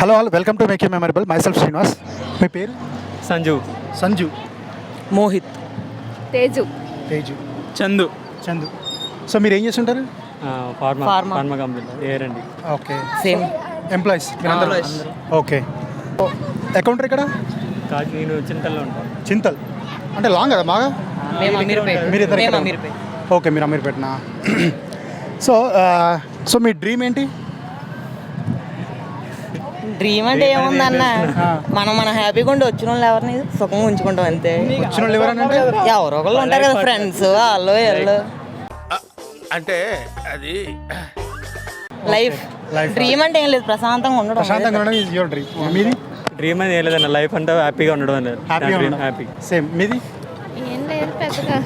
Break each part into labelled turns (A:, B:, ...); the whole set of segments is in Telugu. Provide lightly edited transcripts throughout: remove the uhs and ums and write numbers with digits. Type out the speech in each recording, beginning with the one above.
A: Hello welcome to make you memorable myself Srinivas. మీ పేరు?
B: సంజు,
A: సంజు,
C: మోహిత్,
D: తేజు,
A: తేజు,
B: చందు.
A: చందు. సో మీరు ఏం చేస్తుంటారు?
B: ఫార్మా కంపెనీలో ఏరండి.
A: ఓకే,
C: సేమ్
A: ఎంప్లాయీస్ మీరందరూ? ఓకే. అకౌంటర్ ఇక్కడ
B: నేను చింతల్లో ఉంటాను.
A: చింతల్ అంటే లాంగ్ కదా బాగా?
C: మేము అమీర్పేట్.
A: మీరు ఇద్దరు
C: మేము
A: ఇక్కడ?
C: అమీర్పేట్.
A: ఓకే, మీరు అమీర్పేటనా? సో సో మీ డ్రీమ్ ఏంటి?
C: డ్రీమ్ అంటే ఏముందన్న, మనం హ్యాపీగా ఉండి వచ్చిన వాళ్ళు ఎవరిని సుఖంగా ఉంచుకుంటాం అంతే.
A: వచ్చిన వాళ్ళు ఎవరంటే
C: ఎవరో ఒకళ్ళు ఉంటారు కదా, ఫ్రెండ్స్ వాళ్ళు వీళ్ళు.
E: అంటే అది
C: లైఫ్ డ్రీమ్ అంటే ఏం లేదు, ప్రశాంతంగా ఉండడం.
A: ప్రశాంతంగా ఉండడం ఈజ్ యువర్ డ్రీమ్. మీది?
B: డ్రీమ్ అని ఏం లేదన్న, లైఫ్ అంటే హ్యాపీగా ఉండడం అనేది.
A: హ్యాపీగా ఉండడం.
B: హ్యాపీ.
A: సేమ్. మీది?
D: ఏం లేదు పెద్దగా,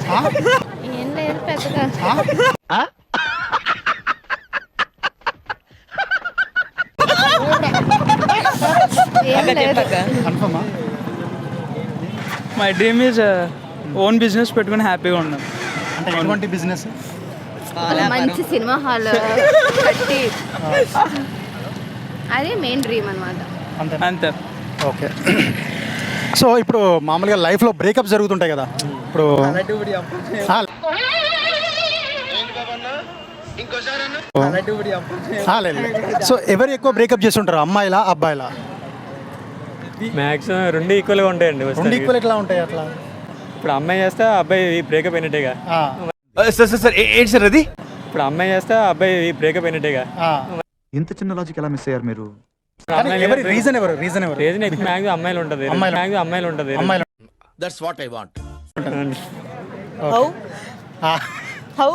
D: ఏం లేదు పెద్దగా. ఏం లేదు.
A: కన్ఫర్మా?
F: My dream is own business పెట్టుకుని హ్యాపీగా ఉన్నాను.
A: అంటే ఎటువంటి బిజినెస్?
D: మంచి సినిమా హాల్ కట్టి, అదే మెయిన్ డ్రీమ్ అనమాట.
F: అంతే.
A: ఓకే. సో ఇప్పుడు మామూలుగా లైఫ్లో బ్రేకప్ జరుగుతుంటాయి కదా ఇప్పుడు. సో ఎవరు ఎక్కువ బ్రేకప్ చేస్తుంటారు, అమ్మాయిలా అబ్బాయిలా?
B: మ్యాక్సిమం రెండు ఈక్వల్గా ఉంటాయండి.
A: రెండు ఈక్వల్ ఎట్లా ఉంటాయి అట్లా?
B: ఇప్పుడు అమ్మాయి చేస్తే అబ్బాయి బ్రేకప్ అయినట్టేగా.
E: సార్ ఏంటి సార్ అది?
B: ఇప్పుడు అమ్మాయి చేస్తే అబ్బాయి బ్రేకప్ అయినట్టేగా.
G: ఇంత చిన్న లాజిక్ ఎలా మిస్ అయ్యారు మీరు?
A: ఎవరి రీజన్ ఎవరు? రీజన్ ఎవరు?
B: రీజన్ ఎక్కువ మ్యాక్సిమం అమ్మాయిలు ఉంటుంది. అమ్మాయిలు ఉంటుంది.
A: అమ్మాయిలు.
E: That's what I want.
C: How how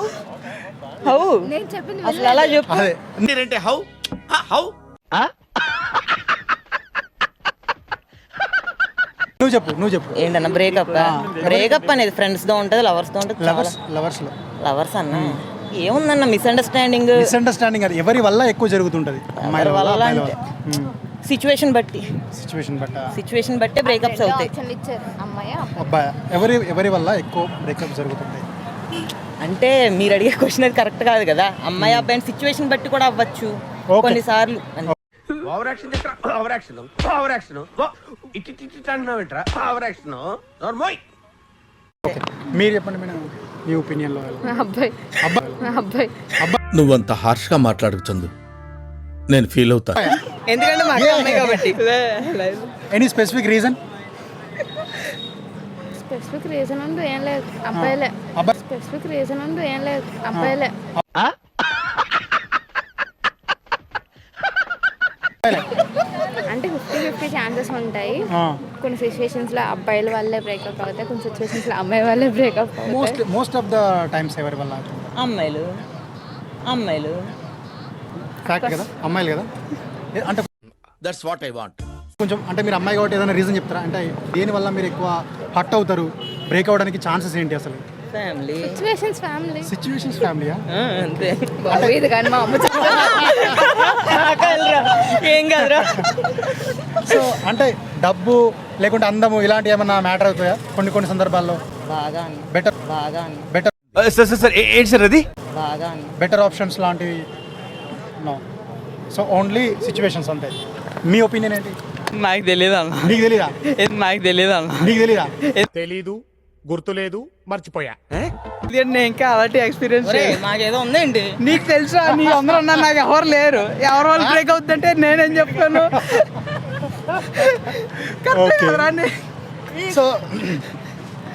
C: how
D: నేను చెప్పింది
C: అసలు అలా చెప్పు.
A: అదే
E: మీరంటే హౌ హౌ
A: నువ్వు చెప్పు.
C: ఏంటన్న బ్రేకప్ అనేది ఫ్రెండ్స్ తో ఉంటది, లవర్స్ తో ఉంటది. లవర్స్ అన్న ఏముందన్న మిస్అండర్స్టాండింగ్.
A: మిస్అండర్స్టాండింగ్ అది ఎవరి వల్ల ఎక్కువ జరుగుతుంటది? అమ్మాయిల వల్ల, అబ్బాయిల వల్ల?
C: సిచ్యువేషన్ బట్టే బ్రేకప్స్ అవుతాయి.
D: ఆప్షన్లు ఇచ్చారు, అమ్మాయి
A: అబ్బాయి. ఎవరి వల్ల ఎక్కువ బ్రేకప్ జరుగుతుంటాయి?
C: అంటే మీరు అడిగే క్వశ్చన్ అది కరెక్ట్ కాదు కదా. అమ్మాయి అబ్బాయి సిచ్యువేషన్ బట్టి కూడా అవ్వచ్చు కొన్నిసార్లు.
E: Over action over action over action it అంటున్నావు ఏంట్రా? Over action normal.
A: ఓకే, మీరు చెప్పండి మేడం, మీ ఒపీనియన్లో.
D: అబ్బాయి.
A: అబ్బాయి.
E: నువ్వంత హార్ష్గా మాట్లాడుతుంది, నేను ఫీల్ అవుతా.
C: ఎందుకంటే మా అక్క అమ్మాయి కాబట్టి.
A: Any specific reason?
D: Specific reason అంటూ ఏం లేదు, అబ్బాయిలే.
A: అబ్బాయి.
D: స్పెసిఫిక్ రీజన్ అంటూ ఏం లేదు, అబ్బాయిలే. అంటే 50-50 ఛాన్సెస్ ఉంటాయి. కొన్ని సిచ్యువేషన్స్ లో అబ్బాయిల వల్లే బ్రేకప్ అవుతాయి, కొన్ని సిచ్యువేషన్స్ లో అమ్మాయి వల్లే బ్రేకప్ అవుతాయి.
A: మోస్ట్ ఆఫ్ ద టైమ్స్ ఎవరి వల్ల?
C: అమ్మాయిలు
A: ఫ్యాక్ట్ కదా, అమ్మాయిలు కదా. అంటే
E: దట్స్ వాట్ ఐ వాంట్.
A: కొంచెం అంటే మీరు అమ్మాయి కాబట్టి ఏదైనా రీజన్ చెప్తారా? అంటే దేనివల్ల మీరు ఎక్కువ హర్ట్ అవుతారు, బ్రేక్ అవ్వడానికి ఛాన్సెస్ ఏంటి అసలు?
C: ఫ్యామిలీ
A: సిచ్యువేషన్స్ ఫ్యామిలీయా?
C: అంతే.
D: ఇది కానీ మా అమ్మ
C: ఏం కాదురా.
A: సో అంటే డబ్బు లేకుంటే అందము ఇలాంటి ఏమన్నా మ్యాటర్ అవుతాయా కొన్ని సందర్భాల్లో?
C: బాగా
A: బెటర్
E: సార్ ఏంటి సార్ అది?
C: బాగా
A: బెటర్ ఆప్షన్స్ లాంటివి నో. సో ఓన్లీ సిచ్యువేషన్స్ అంతే. మీ ఒపీనియన్ ఏంటి?
F: నాకు తెలియదు అన్న.
A: నీకు తెలీదా?
F: నాకు తెలియదు అన్న.
A: నీకు తెలీదా?
H: తెలీదు, గుర్తులేదు, మర్చిపోయా.
F: నేను ఇంకా అలాంటి ఎక్స్పీరియన్స్
C: మాకేదో ఉందండి.
F: నీకు తెలుసా? నీ అందరూ ఉన్నారు, నాకు ఎవరు లేరు. ఎవరి వాళ్ళు బ్రేక్ అవుతుందంటే నేనేం చెప్తాను?
A: ఓకే.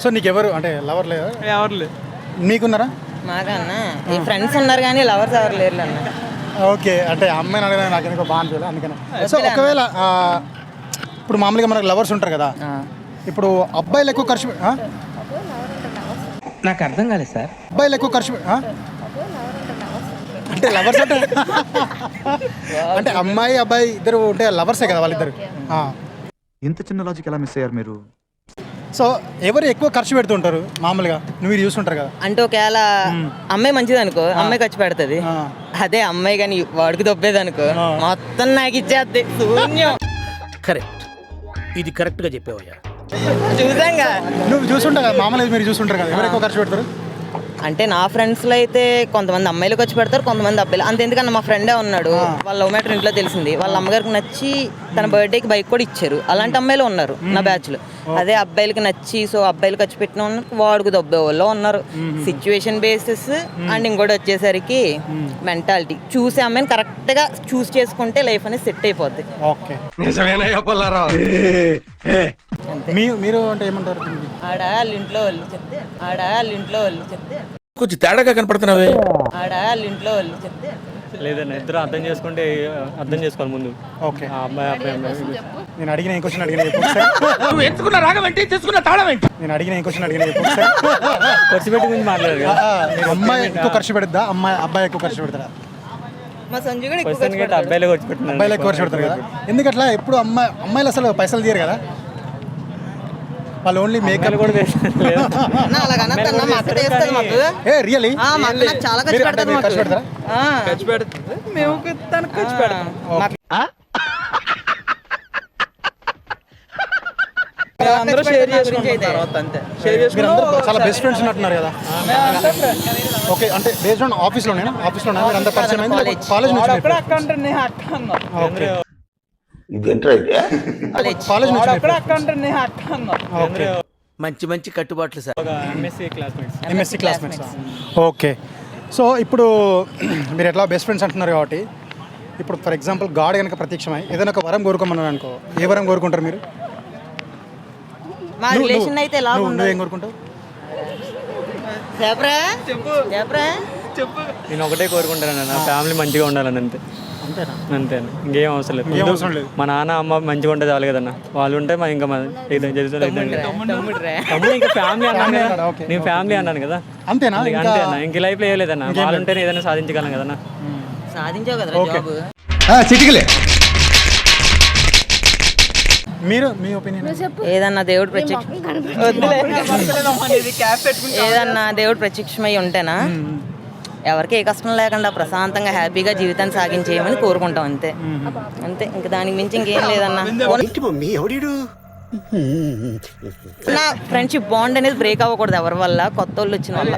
A: సో నీకు ఎవరు అంటే లవర్ లేదా?
F: ఎవరు లేరు.
A: నీకున్నారా?
C: మాకన్నా ఈ ఫ్రెండ్స్ ఉన్నారు కానీ లవర్స్ ఎవరు లేరు అన్న.
A: ఓకే, అంటే అమ్మాయిని అడగదా నాకు ఎందుకో బాగా అనిపించలేదు అందుకనే. సో ఒకవేళ ఇప్పుడు మామూలుగా మనకు లవర్స్ ఉంటారు కదా, ఇప్పుడు అబ్బాయిలు ఎక్కువ ఖర్చు
F: నాకు అర్థం కాలేదు సార్.
A: అబ్బాయిలు ఎక్కువ ఖర్చు అంటే లవర్స్ అంటే అమ్మాయి అబ్బాయి ఇద్దరు ఉంటే లవర్సే కదా వాళ్ళిద్దరు.
G: ఇంత చిన్న లాజిక్ ఎలా మిస్ అయ్యారు మీరు?
A: సో ఎవరు ఎక్కువ ఖర్చు పెడుతుంటారు మామూలుగా? మీరు చూస్తుంటారు కదా.
C: అంటే ఒకవేళ అమ్మాయి మంచిది అనుకో, అమ్మాయి ఖర్చు పెడుతుంది. అదే అమ్మాయి కానీ వాడికి దొబ్బేది అనుకో, మొత్తం నాకు ఇచ్చేద్ది. శూన్యం.
E: కరెక్ట్, ఇది కరెక్ట్ గా చెప్పావయ్యా.
C: చూసాంగా.
A: నువ్వు చూస్తుంటావు కదా మామూలుగా, మీరు చూస్తుంటారు కదా ఎవరు ఎక్కువ ఖర్చు పెడతారు?
C: అంటే నా ఫ్రెండ్స్లో అయితే కొంతమంది అమ్మాయిలు ఖర్చు పెడతారు, కొంతమంది అబ్బాయిలు. అంత ఎందుకన్నా మా ఫ్రెండే ఉన్నాడు, వాళ్ళ లవ్ మ్యాటర్ ఇంట్లో తెలిసింది, వాళ్ళ అమ్మగారికి నచ్చి తన బర్త్డేకి బైక్ కూడా ఇచ్చారు. అలాంటి అమ్మాయిలు ఉన్నారు నా బ్యాచ్లో. అదే అబ్బాయిలకి నచ్చి సో అబ్బాయిలు ఖర్చు పెట్టిన వాళ్ళు వాడుకు దొబ్బే వాళ్ళు ఉన్నారు. సిచ్యువేషన్ బేసిస్ అండ్ ఇంకోటి వచ్చేసరికి మెంటాలిటీ. చూసే అమ్మాయిని కరెక్ట్గా చూస్ చేసుకుంటే లైఫ్ అనేది సెట్ అయిపోద్ది.
A: ఓకే, మీరు అంటే ఏమంటారు?
C: ఆడాళ్ళ ఇంట్లో వాళ్ళు చెప్తే
E: కొంచెం తేడాగా కనపడుతున్నావే.
C: ఆడాళ్ళ ఇంట్లో వాళ్ళు చెప్తే
B: లేదన్న, ఇద్దరు అర్థం చేసుకోవాలి ముందు.
A: ఓకే,
B: ఆ అమ్మాయి
A: నేను అడిగిన ఏ క్వశ్చన్ అడిగిన
E: నువ్వు ఎంచుకున్న రాగం ఏంటి, తీసుకున్న తాళం ఏంటి?
A: నేను అడిగిన ఏ క్వశ్చన్ అడిగిన
B: ఖర్చు పెట్టి గురించి మాట్లాడారు కదా.
A: అమ్మాయి ఎక్కువ ఖర్చు పెడద్దా, అబ్బాయి ఎక్కువ ఖర్చు పెడతారా?
C: మా సంజు కూడా ఎక్కువ
B: క్వశ్చన్ గట్టి అబ్బాయిలే ఖర్చు పెట్టినారు.
A: అబ్బాయిలు ఎక్కువ ఖర్చు పెడతారు కదా. ఎందుకట్లా? ఎప్పుడు అమ్మాయిలు అసలు పైసలు తీయరు కదా, వాళ్ళు ఓన్లీ మేకప్
B: కూడా చేస్తారు.
C: అన్న, అలాగనద్దన్న, మా అక్క చేస్తుంది మాకు.
A: ఏ రియలీ?
C: మా అక్క నాకు చాలా ఖర్చు పెడతారు మాకు.
A: ఖర్చు పెడతారా?
F: ఖర్చు పెడుతుంది, మేము తనకు ఖర్చు పెడతాం. అందరూ షేర్ చేసుకుంటాం తర్వాత అంతే. షేర్
A: మీరు
F: చేసుకుంటాం.
A: అందరూ చాలా బెస్ట్ ఫ్రెండ్స్ ఉన్నట్టున్నారు కదా. ఓకే, అంటే బేస్డ్ ఆన్ ఆఫీస్లోనే మీరు అంత పరిచయం అయింది కాలేజ్ నుంచి?
F: అక్కడ అక్క అంటే నేను అక్క అన్నా.
A: ఓకే,
C: కాలేజ్
A: కాలేజ్ నుంచి
F: అక్కడ అక్క అంటే నేను అక్క అన్నా.
A: ఓకే,
E: మంచి మంచి కట్టుబాట్లు సార్.
B: ఒక
A: ఎంఎస్సి క్లాస్మేట్స్. ఓకే, సో ఇప్పుడు మీరు ఎట్లా బెస్ట్ ఫ్రెండ్స్ అంటున్నారు కాబట్టి, ఇప్పుడు ఫర్ ఎగ్జాంపుల్ గాడ్ కనుక ప్రత్యక్షమై ఏదైనా ఒక వరం కోరుకోమన్నారు అనుకో, ఏ వరం కోరుకుంటారు మీరు?
C: మా రిలేషన్ అయితే ఎలా
A: నువ్వేం కోరుకుంటావు?
F: చెప్పు.
B: నేను ఒకటే కోరుకుంటాను, నా ఫ్యామిలీ మంచిగా ఉండాలని. అంతే
A: అంతేనా?
B: అంతే అన్న, ఇంకేం అవసరం లేదు. మా నాన్న అమ్మ మంచిగా ఉంటే చాలు కదన్న. వాళ్ళు ఉంటే మా ఇంకా తమ్ముడు ఇంకా ఫ్యామిలీ అన్నాను కదా. నేను ఫ్యామిలీ అన్నాను కదా.
A: అంతేనా?
B: అంతే అన్న, ఇంక లైఫ్లో ఏ లేదన్న. వాళ్ళు ఉంటేనే ఏదైనా సాధించగలం కదన్నా.
C: సాధించావు కదా జాబ్.
E: చిటికలే.
A: మీరు మీ ఒపీనియన్?
C: ఏదన్నా దేవుడు ఏదన్నా దేవుడు ప్రత్యక్షమై ఉంటేనా ఎవరికి ఏ కష్టం లేకుండా ప్రశాంతంగా హ్యాపీగా జీవితాన్ని సాగించేయమని కోరుకుంటాం. అంతే అంతే, ఇంకా దానికి మించి ఇంకేం లేదన్నా. నా ఫ్రెండ్షిప్ బాండ్ అనేది బ్రేక్ అవ్వకూడదు ఎవరి వల్ల, కొత్త వాళ్ళు వచ్చిన వల్ల.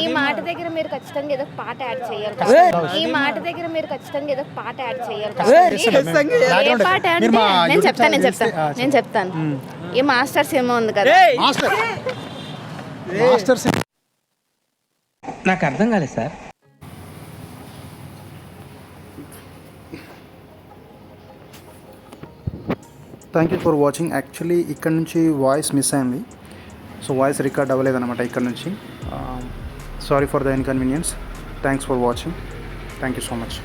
D: ఈ మాట దగ్గర మీరు ఖచ్చితంగా ఏదో పాట యాడ్ చేయాలి. ఈ మాట దగ్గర మీరు ఖచ్చితంగా ఏదో పాట యాడ్ చేయాలి. ఏ పాట అంటే నేను చెప్తాను. ఈ మాస్టర్ సినిమా ఉంది కదా,
A: మాస్టర్స్.
E: నాకు అర్థం కాలేదు sir.
A: Thank you for watching. Actually ఇక్కడ నుంచి వాయిస్ మిస్ అయింది, సో వాయిస్ రికార్డ్ అవ్వలేదన్నమాట ఇక్కడ నుంచి. Sorry for the inconvenience. Thanks for watching. Thank you so much.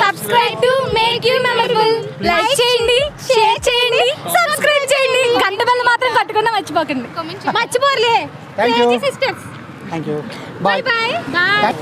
I: Subscribe to make you memorable. Like చేయండి, షేర్ చేయండి, సబ్స్క్రైబ్ చేయండి. గంట బెల్ మాత్రం కొట్టకుండా మర్చిపోకండి. మర్చిపోర్లే.
A: Thank you.
I: Sisters.
A: Thank you.
I: By by. By.